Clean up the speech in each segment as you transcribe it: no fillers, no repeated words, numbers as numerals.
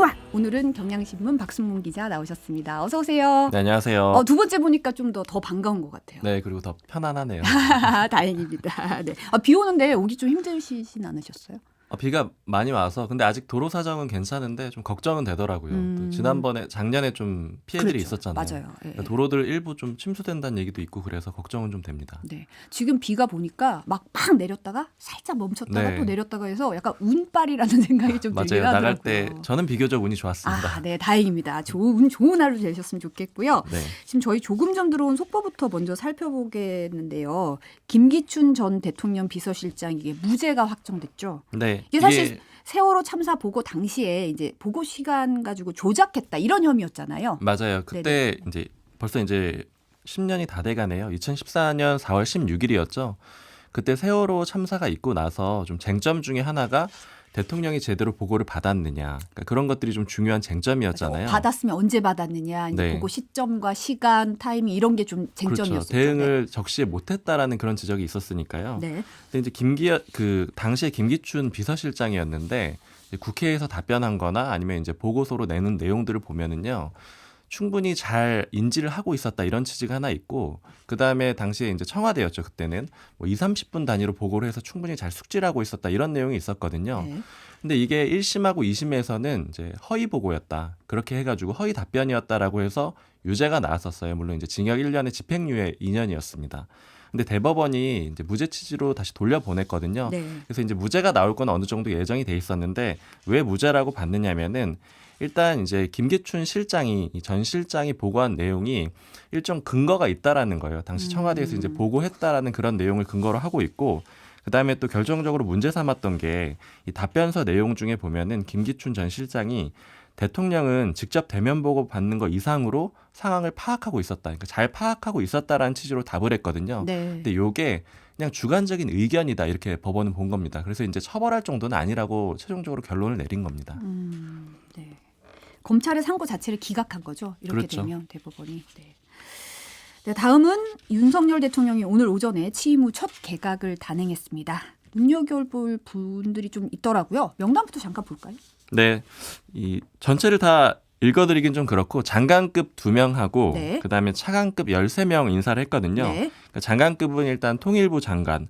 안녕하. 오늘은 경향신문 박순문 기자 나오셨습니다. 어서 오세요. 네, 안녕하세요. 두 번째 보니까 좀 더 반가운 것 같아요. 네, 그리고 더 편안하네요. 다행입니다. 네. 비 오는데 오기 좀 힘드시진 않으셨어요? 비가 많이 와서 근데 아직 도로 사정은 괜찮은데 좀 걱정은 되더라고요. 또 작년에 좀 피해들이 그렇죠. 있었잖아요. 맞아요. 예. 도로들 일부 좀 침수된다는 얘기도 있고 그래서 걱정은 좀 됩니다. 네. 지금 비가 보니까 막 팍 내렸다가 살짝 멈췄다가 네. 또 내렸다가 해서 약간 운빨이라는 생각이 좀 들긴 맞아요. 하더라고요. 나갈 때 저는 비교적 운이 좋았습니다. 네, 다행입니다. 좋은 하루 되셨으면 좋겠고요. 네. 지금 저희 조금 전 들어온 속보부터 먼저 살펴보겠는데요. 김기춘 전 대통령 비서실장 이게 무죄가 확정됐죠. 네. 이게 사실 세월호 참사 보고 당시에 이제 보고 시간 가지고 조작했다 이런 혐의였잖아요. 맞아요. 그때 이제 벌써 이제 10년이 다 돼가네요. 2014년 4월 16일이었죠. 그때 세월호 참사가 있고 나서 좀 쟁점 중에 하나가 대통령이 제대로 보고를 받았느냐. 그러니까 그런 것들이 좀 중요한 쟁점이었잖아요. 받았으면 언제 받았느냐. 이제 네. 보고 시점과 시간, 타이밍 이런 게 좀 쟁점이었어요. 그렇죠. 대응을 적시에 못했다라는 그런 지적이 있었으니까요. 네. 근데 이제 당시에 김기춘 비서실장이었는데 이제 국회에서 답변한거나 아니면 이제 보고서로 내는 내용들을 보면은요. 충분히 잘 인지를 하고 있었다 이런 취지가 하나 있고 그다음에 당시에 이제 청와대였죠. 그때는 뭐 2, 30분 단위로 보고를 해서 충분히 잘 숙지를 하고 있었다 이런 내용이 있었거든요. 네. 근데 이게 1심하고 2심에서는 이제 허위 보고였다. 그렇게 해가지고 허위 답변이었다라고 해서 유죄가 나왔었어요. 물론 이제 징역 1년에 집행유예 2년이었습니다. 근데 대법원이 이제 무죄 취지로 다시 돌려보냈거든요. 네. 그래서 이제 무죄가 나올 건 어느 정도 예정이 돼 있었는데 왜 무죄라고 봤느냐면은 일단 이제 김기춘 전 실장이 보고한 내용이 일정 근거가 있다라는 거예요. 당시 청와대에서 이제 보고했다라는 그런 내용을 근거로 하고 있고 그다음에 또 결정적으로 문제 삼았던 게 이 답변서 내용 중에 보면은 김기춘 전 실장이 대통령은 직접 대면 보고 받는 것 이상으로 상황을 파악하고 있었다. 그러니까 잘 파악하고 있었다라는 취지로 답을 했거든요. 네. 근데 이게 그냥 주관적인 의견이다 이렇게 법원은 본 겁니다. 그래서 이제 처벌할 정도는 아니라고 최종적으로 결론을 내린 겁니다. 네. 검찰의 상고 자체를 기각한 거죠. 이렇게 그렇죠. 되면 대법원이. 네. 네, 다음은 윤석열 대통령이 오늘 오전에 취임 후 첫 개각을 단행했습니다. 눈여겨볼 분들이 좀 있더라고요. 명단부터 잠깐 볼까요? 네, 이 전체를 다 읽어드리긴 좀 그렇고 장관급 2명하고 네. 그다음에 차관급 13명 인사를 했거든요. 네. 그러니까 장관급은 일단 통일부 장관,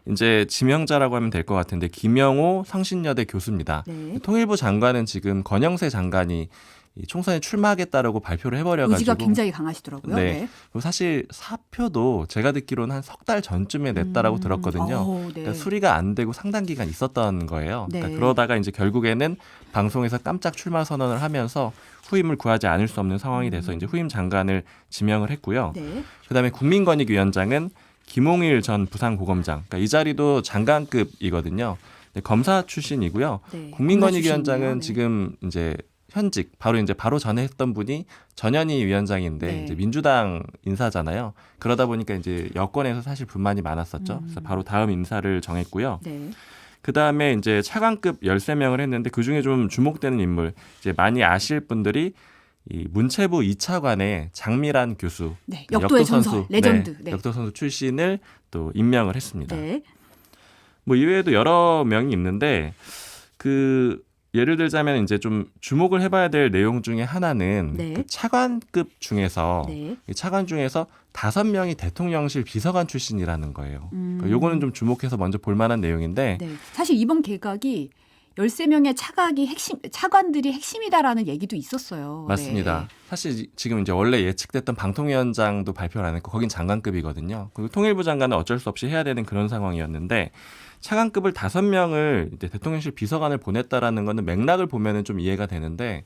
이제 지명자라고 하면 될 것 같은데 김영호 성신여대 교수입니다. 네. 통일부 장관은 지금 권영세 장관이 이 총선에 출마하겠다라고 발표를 해버려가지고 의지가 굉장히 강하시더라고요. 네. 네. 그리고 사실 사표도 제가 듣기로는 한 석 달 전쯤에 냈다라고 들었거든요. 네. 그러니까 수리가 안 되고 상당 기간 있었던 거예요. 네. 그러니까 그러다가 이제 결국에는 방송에서 깜짝 출마 선언을 하면서 후임을 구하지 않을 수 없는 상황이 돼서 이제 후임 장관을 지명을 했고요. 네. 그다음에 국민권익위원장은 김홍일 전 부산고검장. 그러니까 이 자리도 장관급이거든요. 네, 검사 출신이고요. 네. 국민권익위원장은 네. 지금 이제 현직 바로 전에 했던 분이 전현희 위원장인데 네. 이제 민주당 인사잖아요. 그러다 보니까 이제 여권에서 사실 불만이 많았었죠. 그래서 바로 다음 인사를 정했고요. 네. 그다음에 이제 차관급 13명을 했는데 그중에 좀 주목되는 인물 이제 많이 아실 분들이 이 문체부 2차관의 장미란 교수, 네. 역도의 전설, 레전드. 네, 네. 역도 선수 출신을 또 임명을 했습니다. 네. 뭐 이외에도 여러 명이 있는데 예를 들자면 이제 좀 주목을 해봐야 될 내용 중에 하나는 네. 그 차관급 중에서 네. 이 차관 중에서 5명이 대통령실 비서관 출신이라는 거예요. 그러니까 요거는 좀 주목해서 먼저 볼 만한 내용인데 네. 사실 이번 개각이 13명의 차관들이 핵심이다라는 얘기도 있었어요. 맞습니다. 네. 사실 지금 이제 원래 예측됐던 방통위원장도 발표를 안 했고 거긴 장관급이거든요. 그리고 통일부 장관은 어쩔 수 없이 해야 되는 그런 상황이었는데 차관급을 5명을 이제 대통령실 비서관을 보냈다라는 거는 맥락을 보면은 좀 이해가 되는데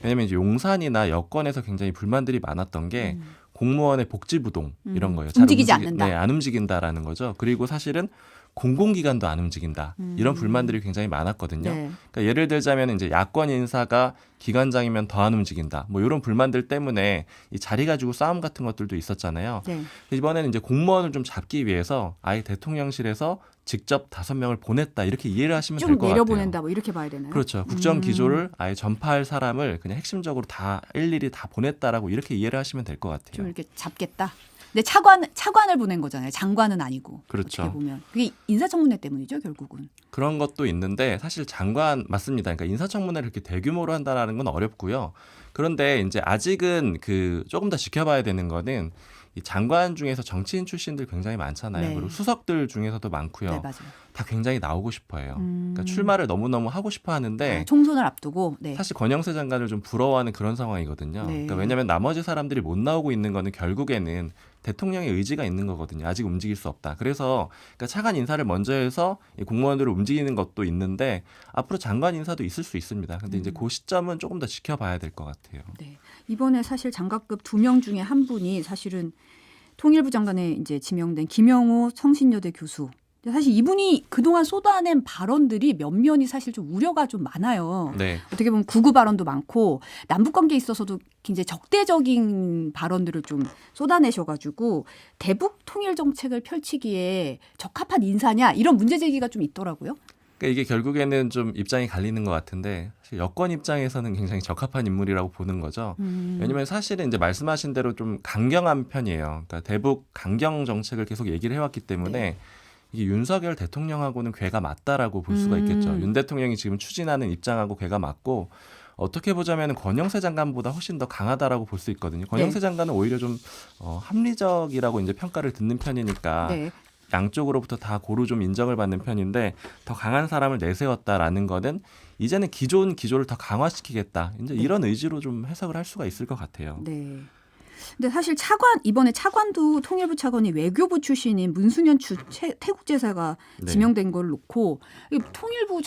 왜냐면 이제 용산이나 여권에서 굉장히 불만들이 많았던 게 공무원의 복지부동 이런 거예요. 움직이지 않는다. 네, 안 움직인다라는 거죠. 그리고 사실은 공공기관도 안 움직인다. 이런 불만들이 굉장히 많았거든요. 네. 그러니까 예를 들자면 이제 야권 인사가 기관장이면 더 안 움직인다. 뭐 이런 불만들 때문에 이 자리 가지고 싸움 같은 것들도 있었잖아요. 네. 이번에는 이제 공무원을 좀 잡기 위해서 아예 대통령실에서 직접 5명을 보냈다. 이렇게 이해를 하시면 될 좀 것 같아요. 내려보낸다 뭐 이렇게 봐야 되나요? 그렇죠. 국정 기조를 아예 전파할 사람을 그냥 핵심적으로 다 일일이 다 보냈다라고 이렇게 이해를 하시면 될 것 좀 같아요. 이렇게 잡겠다. 근데 차관을 보낸 거잖아요. 장관은 아니고. 그렇죠. 어떻게 보면 그게 인사청문회 때문이죠, 결국은. 그런 것도 있는데 사실 장관 맞습니다. 그러니까 인사청문회를 이렇게 대규모로 한다라는 건 어렵고요. 그런데 이제 아직은 그 조금 더 지켜봐야 되는 거는 이 장관 중에서 정치인 출신들 굉장히 많잖아요. 네. 그리고 수석들 중에서도 많고요. 네, 맞아요. 다 굉장히 나오고 싶어해요. 그러니까 출마를 너무너무 하고 싶어 하는데 총선을 앞두고. 네. 사실 권영세 장관을 좀 부러워하는 그런 상황이거든요. 네. 그러니까 왜냐하면 나머지 사람들이 못 나오고 있는 거는 결국에는 대통령의 의지가 있는 거거든요. 아직 움직일 수 없다. 그래서 그러니까 차관 인사를 먼저 해서 이 공무원들을 움직이는 것도 있는데 앞으로 장관 인사도 있을 수 있습니다. 근데 이제 그 시점은 조금 더 지켜봐야 될 것 같아요. 네. 이번에 사실 장관급 2명 중에 한 분이 사실은 통일부 장관에 이제 지명된 김영호 성신여대 교수. 사실 이분이 그동안 쏟아낸 발언들이 몇몇이 사실 좀 우려가 좀 많아요. 네. 어떻게 보면 구구 발언도 많고 남북 관계에 있어서도 굉장히 적대적인 발언들을 좀 쏟아내셔가지고 대북 통일 정책을 펼치기에 적합한 인사냐 이런 문제 제기가 좀 있더라고요. 그러니까 이게 결국에는 좀 입장이 갈리는 것 같은데 사실 여권 입장에서는 굉장히 적합한 인물이라고 보는 거죠. 왜냐하면 사실은 이제 말씀하신 대로 좀 강경한 편이에요. 그러니까 대북 강경 정책을 계속 얘기를 해왔기 때문에 네. 이게 윤석열 대통령하고는 궤가 맞다라고 볼 수가 있겠죠. 윤 대통령이 지금 추진하는 입장하고 궤가 맞고 어떻게 보자면 권영세 장관보다 훨씬 더 강하다라고 볼 수 있거든요. 권영세 네. 장관은 오히려 좀 합리적이라고 이제 평가를 듣는 편이니까 네. 양쪽으로부터 다 고루 좀 인정을 받는 편인데 더 강한 사람을 내세웠다라는 거는 이제는 기존 기조를 더 강화시키겠다. 이제 이런 의지로 좀 해석을 할 수가 있을 것 같아요. 네. 근데 사실 이번에 차관도 통일부 차관이 외교부 출신인 문순현 태국제사가 네. 지명된 걸 놓고 통일부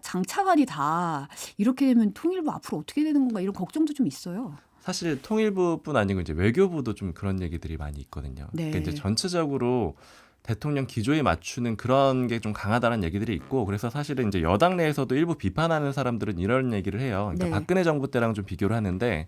장차관이 다 이렇게 되면 통일부 앞으로 어떻게 되는 건가 이런 걱정도 좀 있어요. 사실 통일부뿐 아니고 이제 외교부도 좀 그런 얘기들이 많이 있거든요. 네. 그러니까 이제 전체적으로 대통령 기조에 맞추는 그런 게 좀 강하다는 얘기들이 있고 그래서 사실은 이제 여당 내에서도 일부 비판하는 사람들은 이런 얘기를 해요. 그러니까 네. 박근혜 정부 때랑 좀 비교를 하는데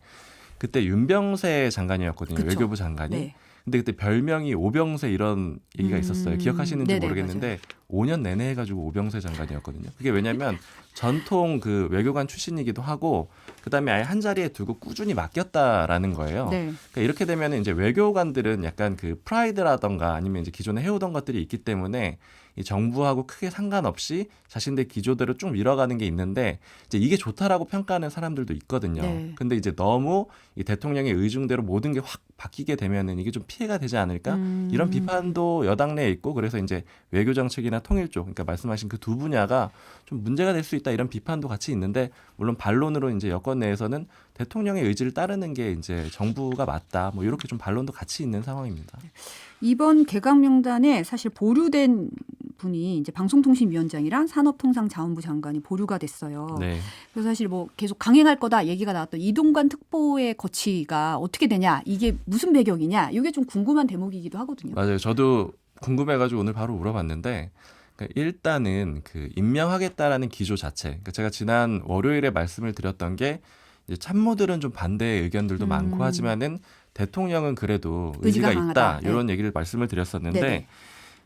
그때 윤병세 장관이었거든요. 그쵸. 외교부 장관이. 네. 근데 그때 별명이 오병세 이런 얘기가 있었어요. 기억하시는지 네네, 모르겠는데 5년 내내 해가지고 오병세 장관이었거든요. 그게 왜냐하면 전통 그 외교관 출신이기도 하고 그다음에 아예 한 자리에 두고 꾸준히 맡겼다라는 거예요. 네. 그러니까 이렇게 되면 이제 외교관들은 약간 그 프라이드라던가 아니면 이제 기존에 해오던 것들이 있기 때문에 이 정부하고 크게 상관없이 자신들 기조대로 쭉 밀어가는 게 있는데 이제 이게 좋다라고 평가하는 사람들도 있거든요. 네. 근데 이제 너무 이 대통령의 의중대로 모든 게 확 바뀌게 되면은 이게 좀 피해가 되지 않을까? 이런 비판도 여당 내에 있고 그래서 이제 외교 정책이나 통일 쪽 그러니까 말씀하신 그 두 분야가 좀 문제가 될 수 있다 이런 비판도 같이 있는데 물론 반론으로 이제 여권 내에서는 대통령의 의지를 따르는 게 이제 정부가 맞다 뭐 이렇게 좀 반론도 같이 있는 상황입니다. 이번 개각 명단에 사실 보류된 분이 이제 방송통신위원장이랑 산업통상자원부 장관이 보류가 됐어요. 네. 그래서 사실 뭐 계속 강행할 거다 얘기가 나왔던 이동관 특보의 거취가 어떻게 되냐, 이게 무슨 배경이냐, 이게 좀 궁금한 대목이기도 하거든요. 맞아요. 저도 궁금해가지고 오늘 바로 물어봤는데 그러니까 일단은 그 임명하겠다라는 기조 자체. 그러니까 제가 지난 월요일에 말씀을 드렸던 게 이제 참모들은 좀 반대의 의견들도 많고 하지만은 대통령은 그래도 의지가 의지가 있다 강하다. 이런 얘기를 말씀을 드렸었는데 네네.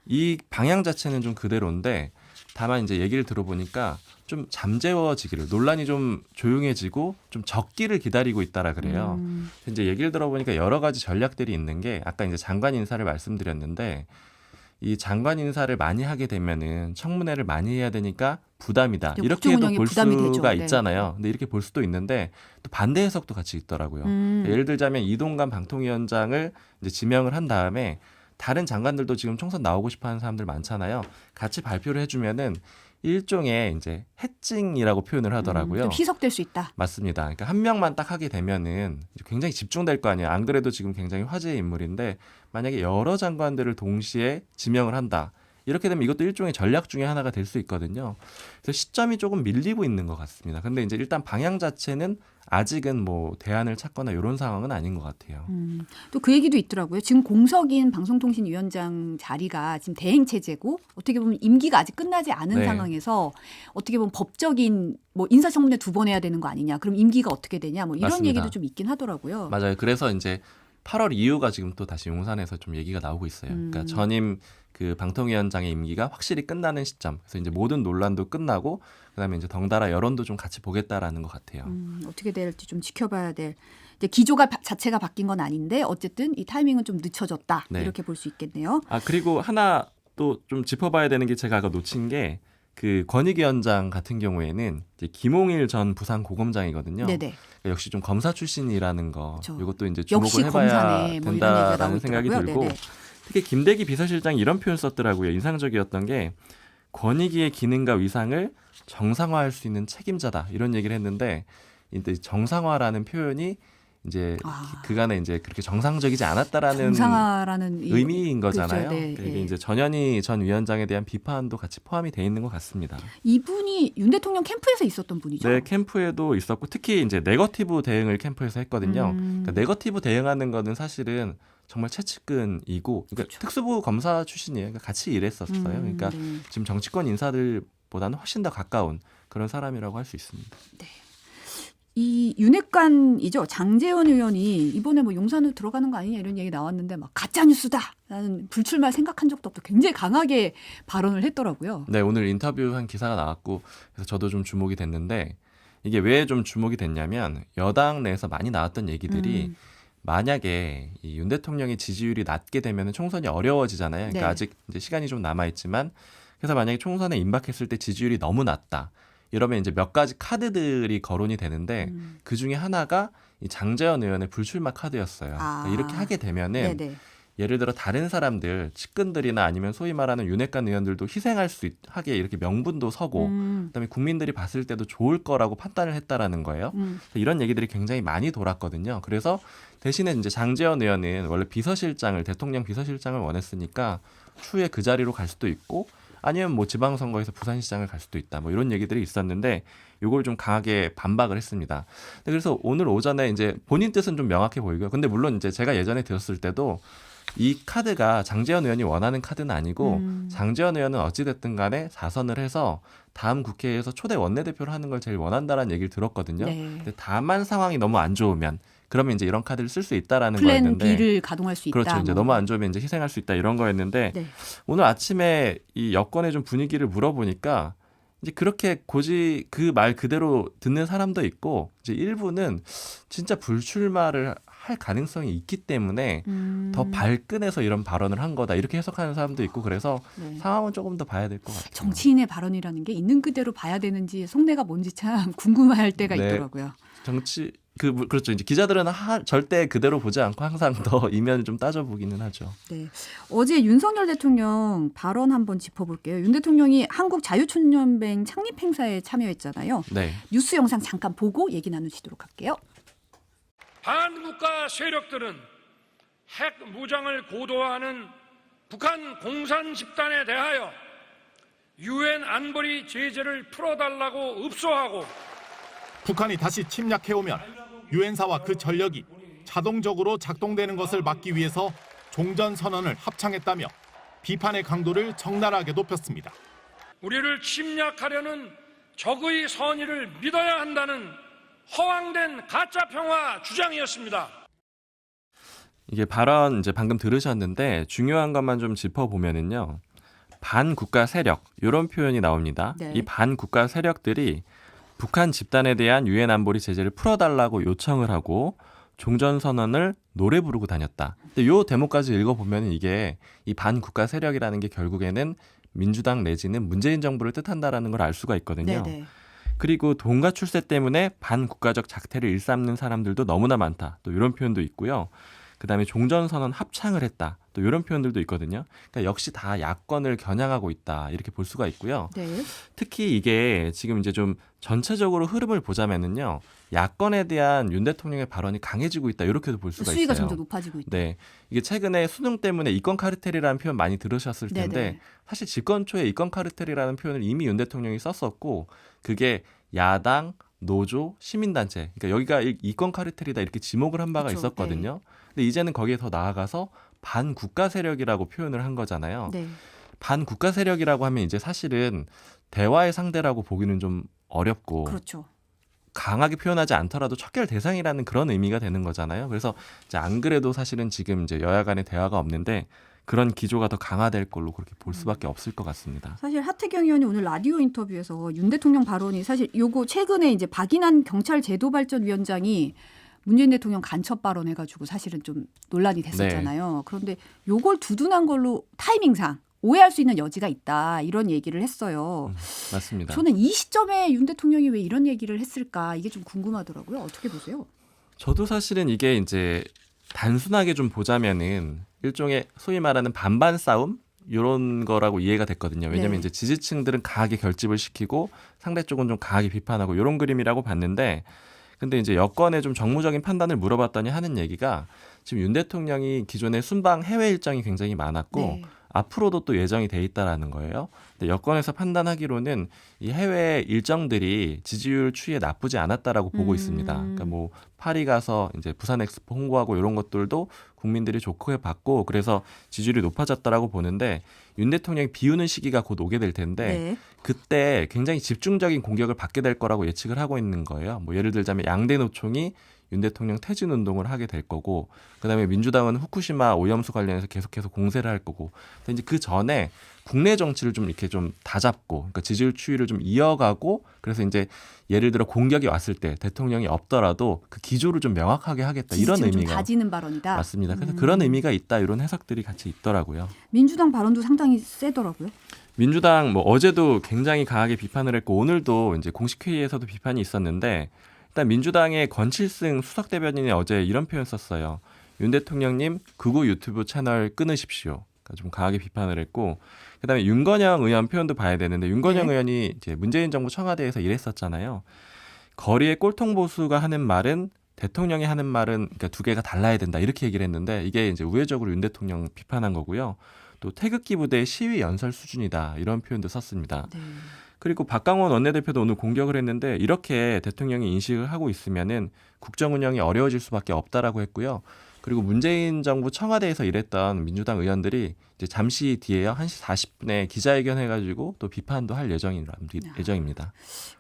이 방향 자체는 좀 그대로인데 다만 이제 얘기를 들어보니까 좀 잠재워지기를 논란이 좀 조용해지고 좀 적기를 기다리고 있다라 그래요. 이제 얘기를 들어보니까 여러 가지 전략들이 있는 게 아까 이제 장관 인사를 말씀드렸는데 이 장관 인사를 많이 하게 되면은 청문회를 많이 해야 되니까 부담이다. 국정 이렇게도 운영에 볼 부담이 되죠. 수가 네. 있잖아요. 근데 이렇게 볼 수도 있는데 또 반대 해석도 같이 있더라고요. 예를 들자면 이동관 방통위원장을 이제 지명을 한 다음에 다른 장관들도 지금 총선 나오고 싶어하는 사람들 많잖아요. 같이 발표를 해주면은 일종의 이제 해칭이라고 표현을 하더라고요. 좀 희석될 수 있다. 맞습니다. 그러니까 한 명만 딱 하게 되면은 굉장히 집중될 거 아니에요. 안 그래도 지금 굉장히 화제의 인물인데 만약에 여러 장관들을 동시에 지명을 한다. 이렇게 되면 이것도 일종의 전략 중에 하나가 될 수 있거든요. 그래서 시점이 조금 밀리고 있는 것 같습니다. 근데 이제 일단 방향 자체는 아직은 뭐 대안을 찾거나 이런 상황은 아닌 것 같아요. 또 그 얘기도 있더라고요. 지금 공석인 방송통신위원장 자리가 지금 대행 체제고 어떻게 보면 임기가 아직 끝나지 않은 네. 상황에서 어떻게 보면 법적인 뭐 인사청문회 2번 해야 되는 거 아니냐. 그럼 임기가 어떻게 되냐. 뭐 이런 맞습니다. 얘기도 좀 있긴 하더라고요. 맞아요. 그래서 이제 8월 이후가 지금 또 다시 용산에서 좀 얘기가 나오고 있어요. 그러니까 전임 그 방통위원장의 임기가 확실히 끝나는 시점. 그래서 이제 모든 논란도 끝나고 그다음에 이제 덩달아 여론도 좀 같이 보겠다라는 것 같아요. 어떻게 될지 좀 지켜봐야 될. 이제 기조가 자체가 바뀐 건 아닌데 어쨌든 이 타이밍은 좀 늦춰졌다. 네. 이렇게 볼 수 있겠네요. 그리고 하나 또 좀 짚어봐야 되는 게 제가 아까 놓친 게 그 권익위원장 같은 경우에는 이제 김홍일 전 부산고검장이거든요. 네네. 그러니까 역시 좀 검사 출신이라는 거. 그렇죠. 이것도 이제 역시 주목을 해봐야 검사네. 뭐 이런 얘기가 된다라는 나오고 생각이 있더라고요. 들고 네네. 특히 김대기 비서실장이 이런 표현 썼더라고요. 인상적이었던 게 권익위의 기능과 위상을 정상화할 수 있는 책임자다 이런 얘기를 했는데 이제 정상화라는 표현이 이제 그간에 이제 그렇게 정상적이지 않았다라는 정상화라는 의미인 거잖아요. 그렇죠. 네, 그러니까 네. 이제 전현희 전 위원장에 대한 비판도 같이 포함이 돼 있는 것 같습니다. 이분이 윤 대통령 캠프에서 있었던 분이죠. 네, 캠프에도 있었고 특히 이제 네거티브 대응을 캠프에서 했거든요. 그러니까 네거티브 대응하는 거는 사실은 정말 최측근이고 그러니까 그렇죠. 특수부 검사 출신이에요. 그러니까 같이 일했었어요. 그러니까 네. 지금 정치권 인사들보다는 훨씬 더 가까운 그런 사람이라고 할 수 있습니다. 이 윤핵관이죠. 장제원 의원이 이번에 뭐 용산으로 들어가는 거 아니냐 이런 얘기 나왔는데 막 가짜 뉴스다. 나는 불출마 생각한 적도 없다. 굉장히 강하게 발언을 했더라고요. 네, 오늘 인터뷰한 기사가 나왔고 그래서 저도 좀 주목이 됐는데 이게 왜 좀 주목이 됐냐면 여당 내에서 많이 나왔던 얘기들이 만약에 이 윤 대통령의 지지율이 낮게 되면 총선이 어려워지잖아요. 그러니까 네. 아직 이제 시간이 좀 남아 있지만 그래서 만약에 총선에 임박했을 때 지지율이 너무 낮다. 이러면 이제 몇 가지 카드들이 거론이 되는데 그 중에 하나가 이 장제원 의원의 불출마 카드였어요. 그러니까 이렇게 하게 되면은 네네. 예를 들어 다른 사람들, 측근들이나 아니면 소위 말하는 윤핵관 의원들도 희생할 수 하게 이렇게 명분도 서고 그다음에 국민들이 봤을 때도 좋을 거라고 판단을 했다라는 거예요. 이런 얘기들이 굉장히 많이 돌았거든요. 그래서 대신에 이제 장제원 의원은 원래 비서실장을 대통령 비서실장을 원했으니까 추후에 그 자리로 갈 수도 있고 아니면 뭐 지방선거에서 부산시장을 갈 수도 있다. 뭐 이런 얘기들이 있었는데 이걸 좀 강하게 반박을 했습니다. 그래서 오늘 오전에 이제 본인 뜻은 좀 명확해 보이고요. 근데 물론 이제 제가 예전에 들었을 때도 이 카드가 장제원 의원이 원하는 카드는 아니고 장제원 의원은 어찌됐든 간에 4선을 해서 다음 국회에서 초대 원내대표를 하는 걸 제일 원한다라는 얘기를 들었거든요. 네. 근데 다만 상황이 너무 안 좋으면 그러면 이제 이런 카드를 쓸 수 있다라는 플랜 거였는데 B를 가동할 수 있다. 그렇죠. 이제 뭐. 너무 안 좋으면 이제 희생할 수 있다 이런 거였는데 네. 오늘 아침에 이 여권의 좀 분위기를 물어보니까 이제 그렇게 고지 그 말 그대로 듣는 사람도 있고 이제 일부는 진짜 불출마를 할 가능성이 있기 때문에 더 발끈해서 이런 발언을 한 거다 이렇게 해석하는 사람도 있고 그래서 네. 상황은 조금 더 봐야 될 것 같아요. 정치인의 발언이라는 게 있는 그대로 봐야 되는지 속내가 뭔지 참 궁금할 때가 네. 있더라고요. 정치 그렇죠. 이제 기자들은 절대 그대로 보지 않고 항상 더 이면을 좀 따져보기는 하죠. 네. 어제 윤석열 대통령 발언 한번 짚어볼게요. 윤 대통령이 한국자유촌연맹 창립 행사에 참여했잖아요. 네. 뉴스 영상 잠깐 보고 얘기 나누시도록 할게요. 반국가 세력들은 핵 무장을 고도화하는 북한 공산 집단에 대하여 유엔 안보리 제재를 풀어달라고 읍소하고 북한이 다시 침략해오면 유엔사와 그 전력이 자동적으로 작동되는 것을 막기 위해서 종전선언을 합창했다며 비판의 강도를 적나라하게 높였습니다. 우리를 침략하려는 적의 선의를 믿어야 한다는 허황된 가짜 평화 주장이었습니다. 이게 발언 이제 방금 들으셨는데 중요한 것만 좀 짚어보면은요. 반국가 세력 이런 표현이 나옵니다. 네. 이 반국가 세력들이 북한 집단에 대한 유엔 안보리 제재를 풀어달라고 요청을 하고 종전선언을 노래 부르고 다녔다. 근데 이 대목까지 읽어보면 이게 이 반국가 세력이라는 게 결국에는 민주당 내지는 문재인 정부를 뜻한다라는 걸 알 수가 있거든요. 네네. 그리고 돈과 출세 때문에 반국가적 작태를 일삼는 사람들도 너무나 많다. 또 이런 표현도 있고요. 그다음에 종전선언 합창을 했다. 또 이런 표현들도 있거든요. 그러니까 역시 다 야권을 겨냥하고 있다. 이렇게 볼 수가 있고요. 네. 특히 이게 지금 이제 좀 전체적으로 흐름을 보자면은요. 야권에 대한 윤 대통령의 발언이 강해지고 있다. 이렇게도 볼 수가 수위가 있어요. 점점 높아지고 있다. 네. 이게 최근에 수능 때문에 이권 카르텔이라는 표현 많이 들으셨을 텐데 네네. 사실 집권 초에 이권 카르텔이라는 표현을 이미 윤 대통령이 썼었고 그게 야당, 노조, 시민단체. 그러니까 여기가 이권 카르텔이다 이렇게 지목을 한 바가 그렇죠. 있었거든요. 근데 이제는 거기에 더 나아가서 반국가 세력이라고 표현을 한 거잖아요. 네. 반국가 세력이라고 하면 이제 사실은 대화의 상대라고 보기는 좀 어렵고 그렇죠. 강하게 표현하지 않더라도 척결 대상이라는 그런 의미가 되는 거잖아요. 그래서 이제 안 그래도 사실은 지금 이제 여야 간의 대화가 없는데 그런 기조가 더 강화될 걸로 그렇게 볼 수밖에 없을 것 같습니다. 사실 하태경 의원이 오늘 라디오 인터뷰에서 윤 대통령 발언이 사실 요거 최근에 이제 박인환 경찰 제도발전위원장이 문재인 대통령 간첩 발언해가지고 사실은 좀 논란이 됐었잖아요. 그런데 요걸 두둔한 걸로 타이밍상 오해할 수 있는 여지가 있다 이런 얘기를 했어요. 맞습니다. 저는 이 시점에 윤 대통령이 왜 이런 얘기를 했을까 이게 좀 궁금하더라고요. 어떻게 보세요? 저도 사실은 이게 이제 단순하게 좀 보자면은 일종의 소위 말하는 반반 싸움 이런 거라고 이해가 됐거든요. 왜냐하면 네. 이제 지지층들은 강하게 결집을 시키고 상대 쪽은 좀 강하게 비판하고 이런 그림이라고 봤는데 근데 이제 여권에 좀 정무적인 판단을 물어봤더니 하는 얘기가 지금 윤 대통령이 기존에 순방 해외 일정이 굉장히 많았고 네. 앞으로도 또 예정이 돼 있다라는 거예요. 근데 여권에서 판단하기로는 이 해외 일정들이 지지율 추이에 나쁘지 않았다라고 보고 있습니다. 그러니까 뭐 파리 가서 이제 부산 엑스포 홍보하고 이런 것들도 국민들이 좋게 봤고 그래서 지지율이 높아졌다라고 보는데 윤 대통령이 비우는 시기가 곧 오게 될 텐데 네. 그때 굉장히 집중적인 공격을 받게 될 거라고 예측을 하고 있는 거예요. 뭐 예를 들자면 양대 노총이 윤 대통령 퇴진 운동을 하게 될 거고 그다음에 민주당은 후쿠시마 오염수 관련해서 계속해서 공세를 할 거고 근데 이제 그 전에 국내 정치를 좀 이렇게 좀 다잡고 그러니까 지지율 추이를 좀 이어가고 그래서 이제 예를 들어 공격이 왔을 때 대통령이 없더라도 그 기조를 좀 명확하게 하겠다 이런 지지층을 좀 의미가 다지는 발언이다. 맞습니다. 그래서 그런 의미가 있다 이런 해석들이 같이 있더라고요. 민주당 발언도 상당히 세더라고요. 민주당 뭐 어제도 굉장히 강하게 비판을 했고 오늘도 이제 공식 회의에서도 비판이 있었는데 일단 민주당의 권칠승 수석 대변인이 어제 이런 표현 썼어요. 윤 대통령님 극우 유튜브 채널 끊으십시오. 그러니까 좀 강하게 비판을 했고 그다음에 윤건영 의원 표현도 봐야 되는데 윤건영 네. 의원이 이제 문재인 정부 청와대에서 일했었잖아요. 거리의 꼴통보수가 하는 말은 대통령이 하는 말은 그러니까 두 개가 달라야 된다 이렇게 얘기를 했는데 이게 이제 우회적으로 윤 대통령 비판한 거고요. 또 태극기 부대의 시위 연설 수준이다 이런 표현도 썼습니다. 네. 그리고 박강원 원내대표도 오늘 공격을 했는데 이렇게 대통령이 인식을 하고 있으면은 국정 운영이 어려워질 수밖에 없다라고 했고요. 그리고 문재인 정부 청와대에서 일했던 민주당 의원들이 이제 잠시 뒤에요. 1시 40분에 기자회견 해가지고 또 비판도 할 예정입니다.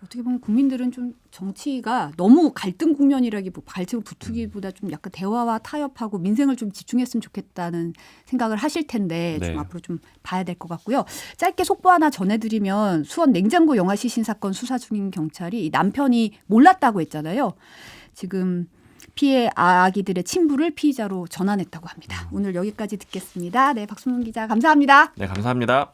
어떻게 보면 국민들은 좀 정치가 너무 갈등 국면이라기보다 갈등 부추기보다 좀 약간 대화와 타협하고 민생을 좀 집중했으면 좋겠다는 생각을 하실 텐데 좀 네. 앞으로 좀 봐야 될 것 같고요. 짧게 속보 하나 전해드리면 수원 냉장고 영화 시신 사건 수사 중인 경찰이 남편이 몰랐다고 했잖아요. 지금 피해 아기들의 친부를 피의자로 전환했다고 합니다. 오늘 여기까지 듣겠습니다. 네, 박순문 기자 감사합니다. 네, 감사합니다.